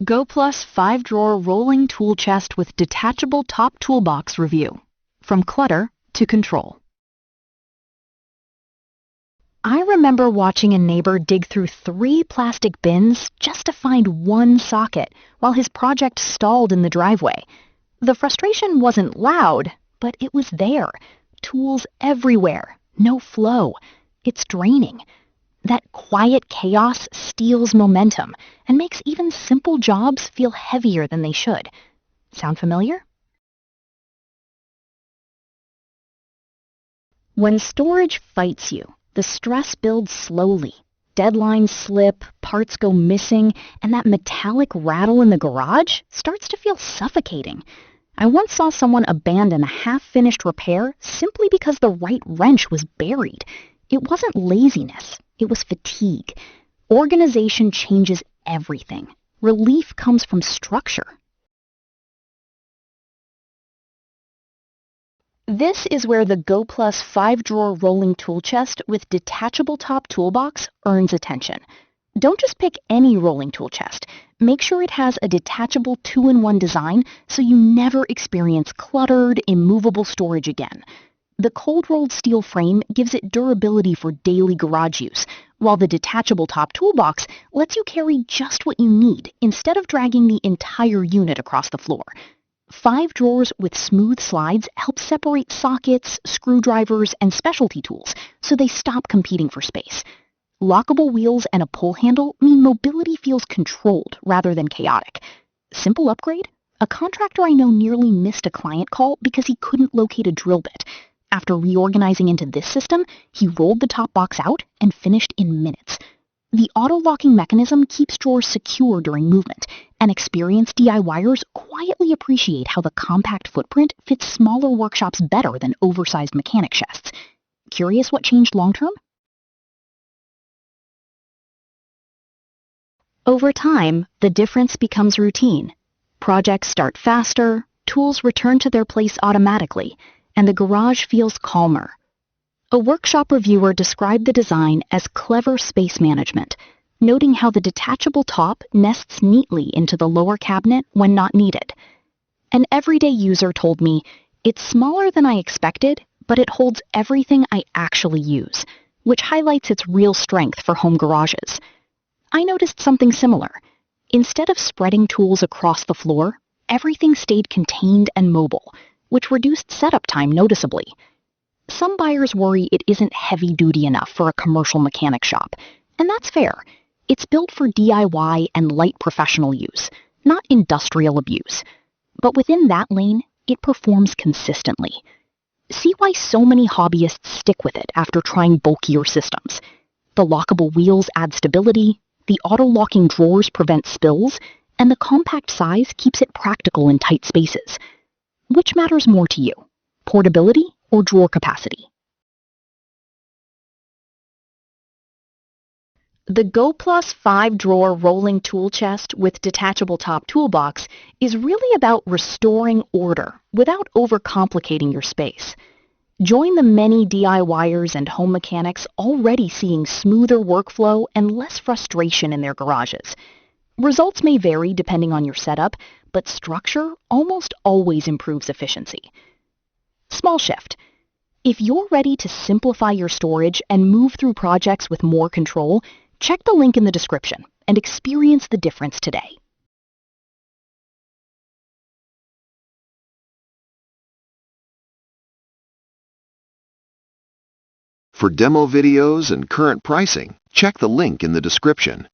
Goplus 5-drawer rolling tool chest with detachable top toolbox review. From Clutter to Control. I remember watching a neighbor dig through 3 plastic bins just to find one socket while his project stalled in the driveway. The frustration wasn't loud, but it was there. Tools everywhere. No flow. It's draining. That quiet chaos steals momentum and makes even simple jobs feel heavier than they should. Sound familiar? When storage fights you, the stress builds slowly. Deadlines slip, parts go missing, and that metallic rattle in the garage starts to feel suffocating. I once saw someone abandon a half-finished repair simply because the right wrench was buried. It wasn't laziness. It was fatigue. Organization changes everything. Relief comes from structure. This is where the Goplus 5-drawer rolling tool chest with detachable top toolbox earns attention. Don't just pick any rolling tool chest. Make sure it has a detachable 2-in-1 design so you never experience cluttered, immovable storage again. The cold-rolled steel frame gives it durability for daily garage use, while the detachable top toolbox lets you carry just what you need instead of dragging the entire unit across the floor. 5 drawers with smooth slides help separate sockets, screwdrivers, and specialty tools so they stop competing for space. Lockable wheels and a pull handle mean mobility feels controlled rather than chaotic. Simple upgrade? A contractor I know nearly missed a client call because he couldn't locate a drill bit. After reorganizing into this system, he rolled the top box out and finished in minutes. The auto-locking mechanism keeps drawers secure during movement, and experienced DIYers quietly appreciate how the compact footprint fits smaller workshops better than oversized mechanic chests. Curious what changed long-term? Over time, the difference becomes routine. Projects start faster, tools return to their place automatically, and the garage feels calmer. A workshop reviewer described the design as clever space management, noting how the detachable top nests neatly into the lower cabinet when not needed. An everyday user told me, "It's smaller than I expected, but it holds everything I actually use," which highlights its real strength for home garages. I noticed something similar. Instead of spreading tools across the floor, everything stayed contained and mobile, which reduced setup time noticeably. Some buyers worry it isn't heavy-duty enough for a commercial mechanic shop, and that's fair. It's built for DIY and light professional use, not industrial abuse. But within that lane, it performs consistently. See why so many hobbyists stick with it after trying bulkier systems. The lockable wheels add stability, the auto-locking drawers prevent spills, and the compact size keeps it practical in tight spaces. Which matters more to you, portability or drawer capacity? The Goplus 5-drawer rolling tool chest with detachable top toolbox is really about restoring order without overcomplicating your space. Join the many DIYers and home mechanics already seeing smoother workflow and less frustration in their garages. Results may vary depending on your setup, but structure almost always improves efficiency. Small shift. If you're ready to simplify your storage and move through projects with more control, check the link in the description and experience the difference today. For demo videos and current pricing, check the link in the description.